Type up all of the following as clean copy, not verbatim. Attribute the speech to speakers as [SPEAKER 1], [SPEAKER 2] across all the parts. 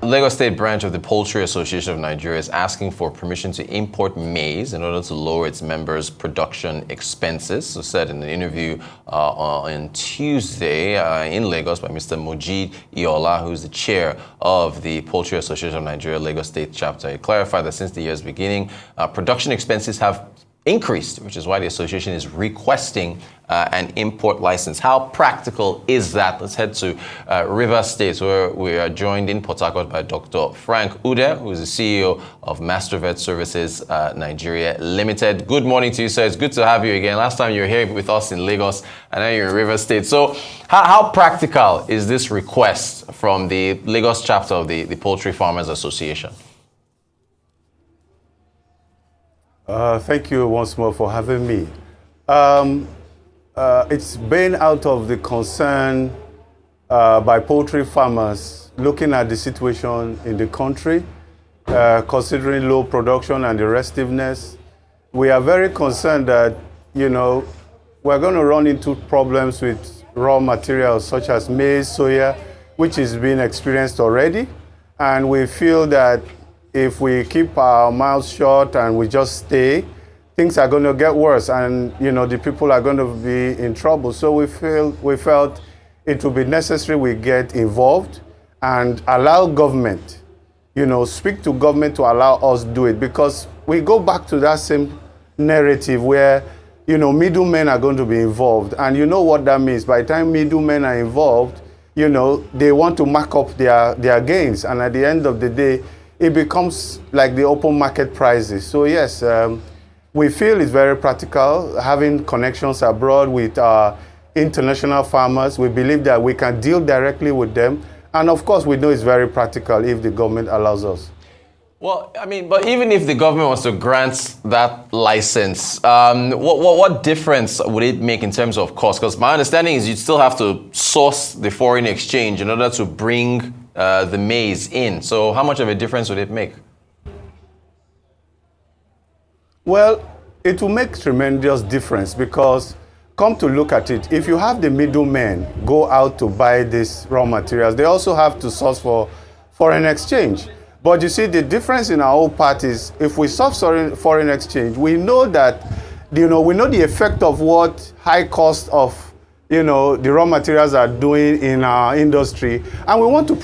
[SPEAKER 1] Lagos State branch of the Poultry Association of Nigeria is asking for permission to import maize in order to lower its members' production expenses. So said in an interview on Tuesday in Lagos by Mr. Mojid Iola, who is the chair of the Poultry Association of Nigeria Lagos State chapter. He clarified that since the year's beginning, production expenses have increased, which is why the association is requesting an import license. How practical is that? Let's head to Rivers State, where we are joined in Port Harcourt by Dr. Frank Udeh, who is the CEO of Mastervet Services Nigeria Limited. Good morning to you, sir. It's good to have you again. Last time you were here with us in Lagos, and now you're in Rivers State. So how practical is this request from the Lagos chapter of the Poultry Farmers Association?
[SPEAKER 2] Thank you once more for having me. It's been out of the concern by poultry farmers looking at the situation in the country, considering low production and the restiveness. We are very concerned that, we're going to run into problems with raw materials such as maize, soya, which is being experienced already. And we feel that if we keep our mouths shut and we just stay, things are going to get worse, and the people are going to be in trouble. So we felt it would be necessary we get involved and allow government, speak to government to allow us do it, because we go back to that same narrative where middlemen are going to be involved, and you know what that means. By the time middlemen are involved, they want to mark up their gains, and at the end of the day, it becomes like the open market prices. So yes, we feel it's very practical, having connections abroad with international farmers. We believe that we can deal directly with them. And of course, we know it's very practical if the government allows us.
[SPEAKER 1] Well, but even if the government was to grant that license, what difference would it make in terms of cost? Because my understanding is you'd still have to source the foreign exchange in order to bring the maize in. So how much of a difference would it make?
[SPEAKER 2] Well, it will make tremendous difference, because come to look at it, if you have the middlemen go out to buy these raw materials, they also have to source for foreign exchange. But you see, the difference in our whole part is if we source foreign exchange, we know that, we know the effect of what high cost of the raw materials are doing in our industry, and we want to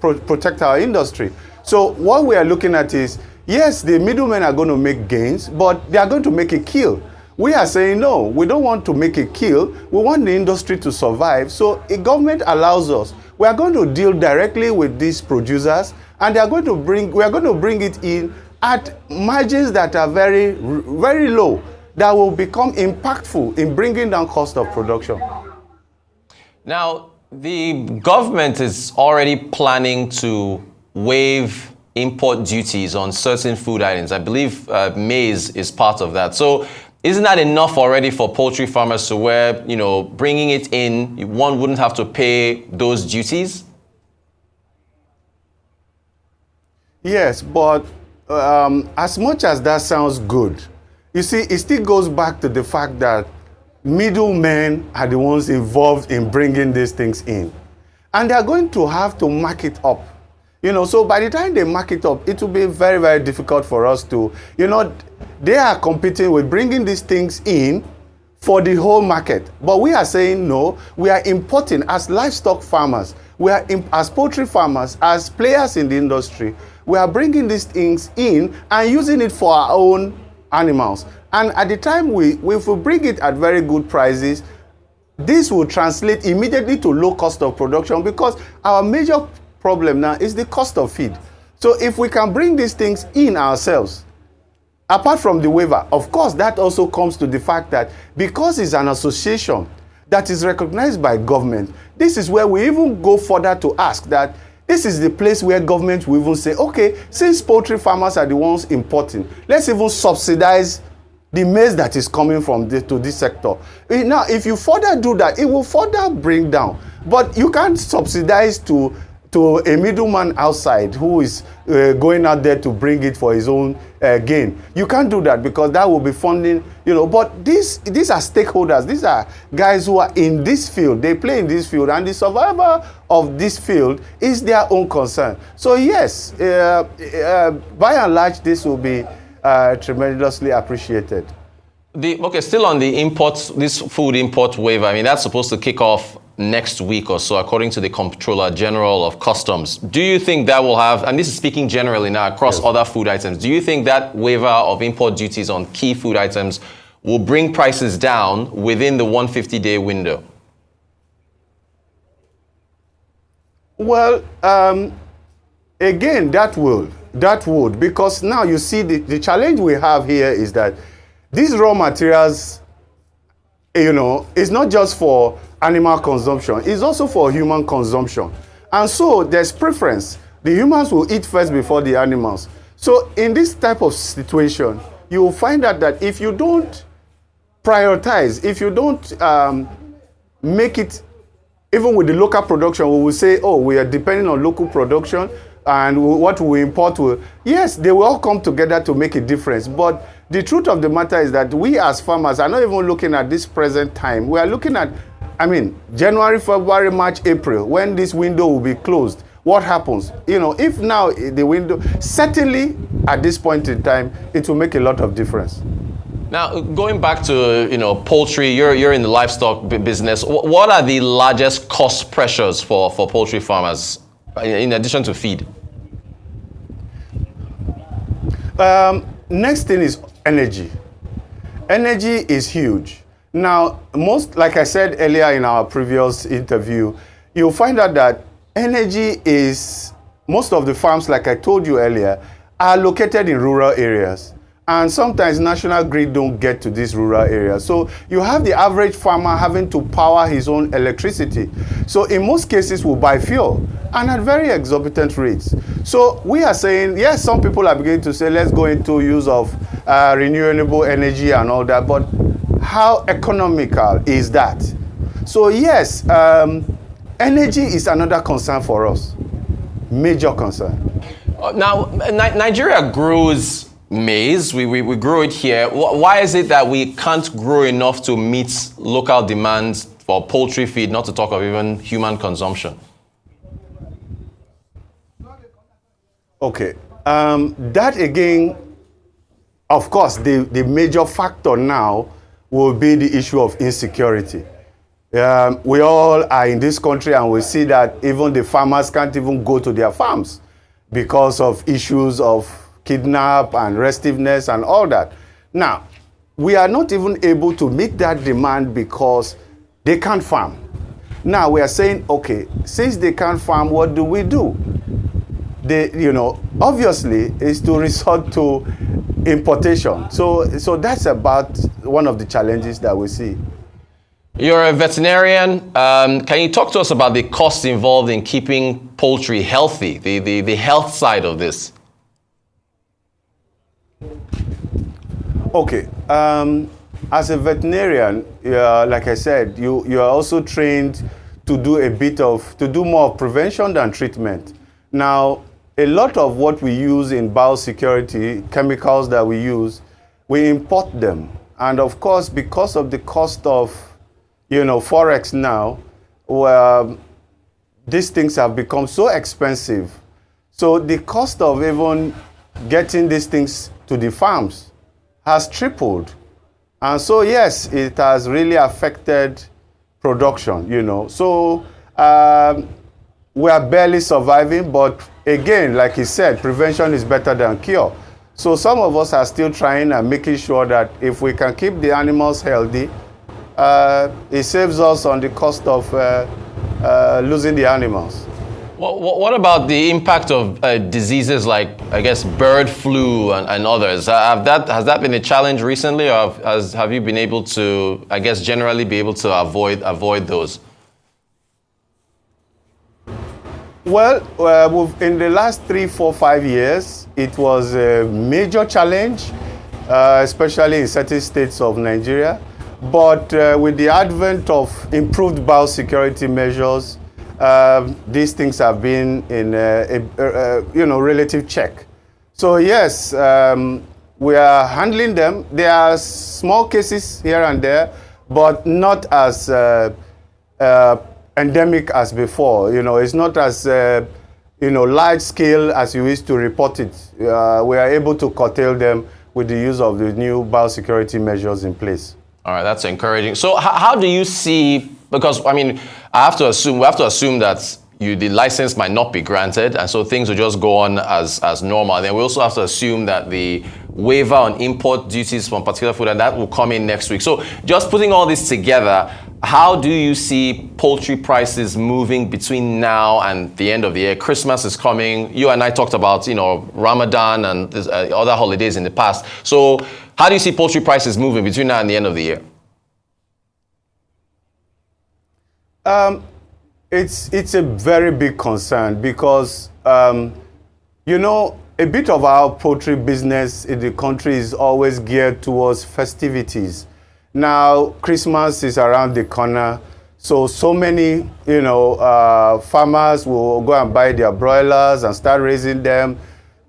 [SPEAKER 2] protect our industry. So what we are looking at is, yes, the middlemen are going to make gains, but they are going to make a kill. We are saying, no, we don't want to make a kill. We want the industry to survive. So if government allows us, we are going to deal directly with these producers, and we are going to bring it in at margins that are very, very low, that will become impactful in bringing down cost of production.
[SPEAKER 1] Now, the government is already planning to waive import duties on certain food items. I believe maize is part of that. So isn't that enough already for poultry farmers to where, bringing it in, one wouldn't have to pay those duties?
[SPEAKER 2] Yes, but as much as that sounds good, you see, it still goes back to the fact that middlemen are the ones involved in bringing these things in. And they are going to have to mark it up. So by the time they mark it up, it will be very, very difficult for us to, they are competing with bringing these things in for the whole market. But we are saying, no, we are importing as livestock farmers. We are, as poultry farmers, as players in the industry, we are bringing these things in and using it for our own animals. And at the time if we bring it at very good prices, this will translate immediately to low cost of production, because our major problem now is the cost of feed. So if we can bring these things in ourselves, apart from the waiver, of course, that also comes to the fact that because it's an association that is recognized by government, this is where we even go further to ask that this is the place where government will even say, okay, since poultry farmers are the ones importing, let's even subsidize the maize that is coming from to this sector. Now, if you further do that, it will further bring down. But you can't subsidize to to a middleman outside who is going out there to bring it for his own gain. You can't do that because that will be funding, but these are stakeholders. These are guys who are in this field. They play in this field, and the survival of this field is their own concern. So yes, by and large, this will be tremendously appreciated.
[SPEAKER 1] Still on the imports, this food import waiver, I mean, that's supposed to kick off next week or so, according to the Comptroller General of Customs. Do you think that will have, and this is speaking generally now across other food items, do you think that waiver of import duties on key food items will bring prices down within the 150-day window?
[SPEAKER 2] Well, again, that would, because now you see the challenge we have here is that these raw materials, it's not just for animal consumption, it's also for human consumption. And so there's preference. The humans will eat first before the animals. So in this type of situation, you will find out that if you don't prioritize, if you don't make it, even with the local production, we will say, oh, we are depending on local production, and what we import will, yes, they will all come together to make a difference. But the truth of the matter is that we as farmers are not even looking at this present time. We are looking at, January, February, March, April, when this window will be closed. What happens? If now the window, certainly at this point in time, it will make a lot of difference.
[SPEAKER 1] Now, going back to, poultry, you're in the livestock business. What are the largest cost pressures for poultry farmers, in addition to feed?
[SPEAKER 2] Next thing is energy. Energy is huge. Now, like I said earlier in our previous interview, you'll find out that energy is, most of the farms, like I told you earlier, are located in rural areas. And sometimes national grid don't get to these rural areas. So you have the average farmer having to power his own electricity. So in most cases, we'll buy fuel, and at very exorbitant rates. So we are saying, yes, some people are beginning to say, let's go into use of renewable energy and all that, but how economical is that? So yes, energy is another concern for us, major concern.
[SPEAKER 1] Now, Nigeria grows maize. We grow it here. Why is it that we can't grow enough to meet local demands for poultry feed, not to talk of even human consumption?
[SPEAKER 2] Okay, that again, of course, the major factor now will be the issue of insecurity. We all are in this country, and we see that even the farmers can't even go to their farms because of issues of kidnap and restiveness and all that. Now, we are not even able to meet that demand because they can't farm. Now we are saying, okay, since they can't farm, what do we do? Obviously, is to resort to importation. So that's about one of the challenges that we see.
[SPEAKER 1] You're a veterinarian. Can you talk to us about the costs involved in keeping poultry healthy, the health side of this?
[SPEAKER 2] Okay. As a veterinarian, like I said, you are also trained to do more of prevention than treatment. Now, a lot of what we use in biosecurity, chemicals that we use, we import them. And of course, because of the cost of, Forex now, these things have become so expensive. So the cost of even getting these things to the farms has tripled. And so, yes, it has really affected production, So we are barely surviving, but again, like he said, prevention is better than cure. So some of us are still trying and making sure that if we can keep the animals healthy, it saves us on the cost of losing the animals.
[SPEAKER 1] What about the impact of diseases like, I guess, bird flu and others? Has that been a challenge recently, or have you been able to, I guess, generally be able to avoid those?
[SPEAKER 2] Well, in the last 3, 4, 5 years, it was a major challenge, especially in certain states of Nigeria. But with the advent of improved biosecurity measures, these things have been in relative check. So yes, we are handling them. There are small cases here and there, but not as endemic as before. It's not as large scale as you used to report it. We are able to curtail them with the use of the new biosecurity measures in place.
[SPEAKER 1] All right, that's encouraging. So how do you see, because we have to assume that the license might not be granted, and so things will just go on as normal. And then we also have to assume that the waiver on import duties from particular food, and that will come in next week. So just putting all this together, how do you see poultry prices moving between now and the end of the year? Christmas is coming. You and I talked about, Ramadan and other holidays in the past. So how do you see poultry prices moving between now and the end of the year?
[SPEAKER 2] It's a very big concern because, a bit of our poultry business in the country is always geared towards festivities. Now, Christmas is around the corner, so many, farmers will go and buy their broilers and start raising them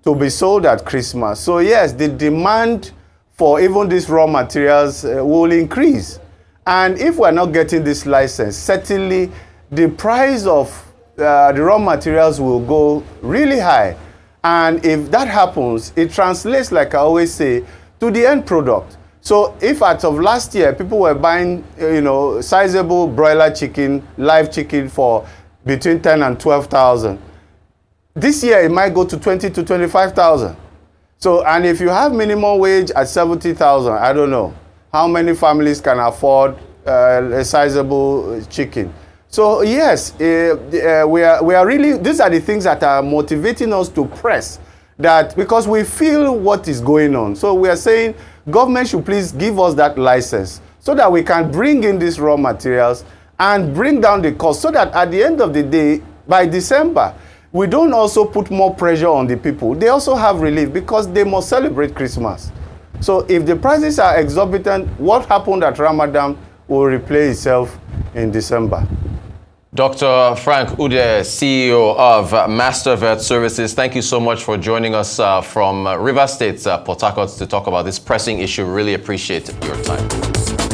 [SPEAKER 2] to be sold at Christmas. So yes, the demand for even these raw materials will increase. And if we're not getting this license, certainly the price of the raw materials will go really high. And if that happens, it translates, like I always say, to the end product. So if as of last year, people were buying, sizable broiler chicken, live chicken for between 10 and 12,000, this year it might go to 20 to 25,000. So, and if you have minimum wage at 70,000, I don't know how many families can afford a sizable chicken. So yes, we are really, these are the things that are motivating us to press that, because we feel what is going on. So we are saying government should please give us that license so that we can bring in these raw materials and bring down the cost, so that at the end of the day, by December, we don't also put more pressure on the people. They also have relief because they must celebrate Christmas. So if the prices are exorbitant, what happened at Ramadan will replay itself in December.
[SPEAKER 1] Dr. Frank Udeh, CEO of Master Vet Services, thank you so much for joining us from Rivers State, Port Harcourt, to talk about this pressing issue. Really appreciate your time.